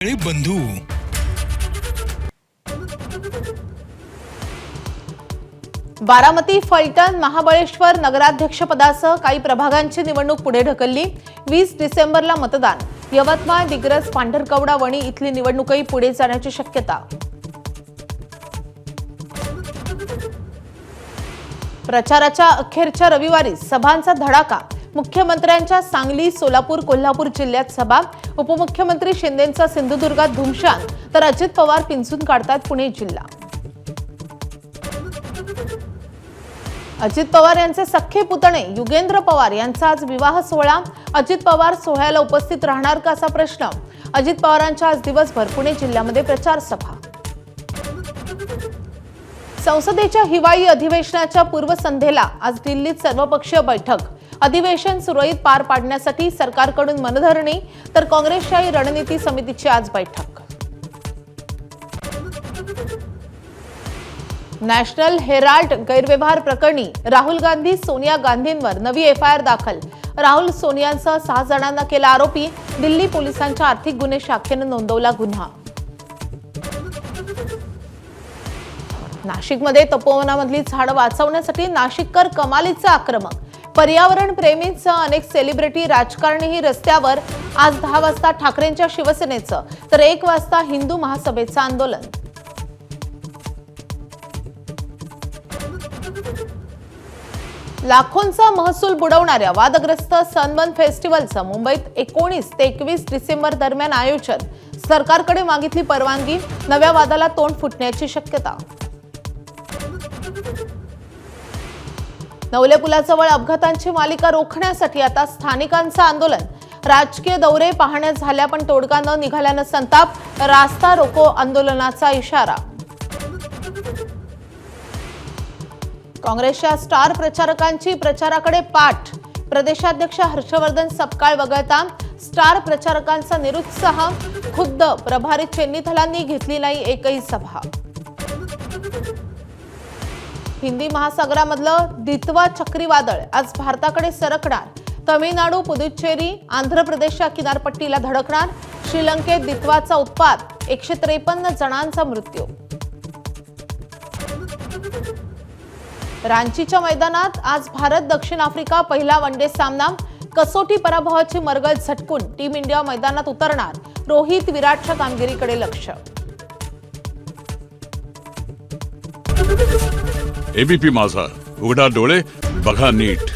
बंधू बारामती, फलटण, महाबळेश्वर नगराध्यक्षपदासह काही प्रभागांची निवडणूक पुढे ढकलली। 20 डिसेंबरला मतदान। यवतमाळ, दिग्रस, पांढरकवडा, वणी इथली निवडणूकही पुढे जाण्याची शक्यता। प्रचाराच्या अखेरच्या रविवारी सभांचा धडाका। मुख्यमंत्र्यांच्या सांगली, सोलापूर, कोल्हापूर जिल्ह्यात सभा। उपमुख्यमंत्री शिंदेंचा सिंधुदुर्गात धुमशान, तर अजित पवार पिंचून काढतात पुणे जिल्हा। अजित पवार यांचे सख्खे पुतणे युगेंद्र पवार यांचा आज विवाह सोहळा। अजित पवार सोहळ्याला उपस्थित राहणार का असा प्रश्न। अजित पवारांच्या आज दिवसभर पुणे जिल्ह्यामध्ये प्रचार सभा। संसदेच्या हिवाळी अधिवेशनाच्या पूर्वसंध्येला आज दिल्लीत सर्वपक्षीय बैठक। अधिवेशन सुरळीत पार पाडण्यासाठी सरकारकडून मनधरणी, तर काँग्रेसच्याही रणनीती समितीची आज बैठक। नॅशनल हेराल्ड गैरव्यवहार प्रकरणी राहुल गांधी, सोनिया गांधींवर नवी एफआयआर दाखल। राहुल, सोनियांसह 6 जणांना केला आरोपी। दिल्ली पोलिसांच्या आर्थिक गुन्हे शाखेने नोंदवला गुन्हा। नाशिकमध्ये तपोवनामधली झाडं वाचवण्यासाठी नाशिककर कमालीचे आक्रमक। पर्यावरण प्रेमींसह अनेक सेलिब्रिटी, राजकारणीही रस्त्यावर। आज 10 वाजता ठाकरेंच्या शिवसेनेचं, तर 1 वाजता हिंदू महासभेचं आंदोलन। लाखोंचा महसूल बुडवणाऱ्या वादग्रस्त सनबर्न फेस्टिवलचं मुंबईत 19 ते 21 डिसेंबर दरम्यान आयोजन। सरकारकडे मागितली परवानगी, नव्या वादाला तोंड फुटण्याची शक्यता। नवले पुलाजवळ अपघातांची मालिका रोखण्यासाठी आता स्थानिकांचं आंदोलन। राजकीय दौरे पाहण्यात झाल्या पण तोडगा न निघाल्यानं संताप। रास्ता रोको आंदोलनाचा इशारा। काँग्रेसच्या स्टार प्रचारकांची प्रचाराकडे पाठ। प्रदेशाध्यक्ष हर्षवर्धन सपकाळ वगळता स्टार प्रचारकांचा निरुत्साह। खुद्द प्रभारी चेन्नीथलांनी घेतली नाही एकही सभा। हिंदी महासागरामधलं दितवा चक्रीवादळ आज भारताकडे सरकणार। तमिळनाडू, पुदुच्चेरी, आंध्र प्रदेशच्या किनारपट्टीला धडकणार। श्रीलंकेत दितवाचा उत्पात, 153 जणांचा मृत्यू। रांचीच्या मैदानात आज भारत दक्षिण आफ्रिका पहिला वनडे सामना। कसोटी पराभवाची मरगळ झटकून टीम इंडिया मैदानात उतरणार। रोहित, विराटच्या कामगिरीकडे लक्ष। एबीपी माझा, उघडा डोळे बघा नीट।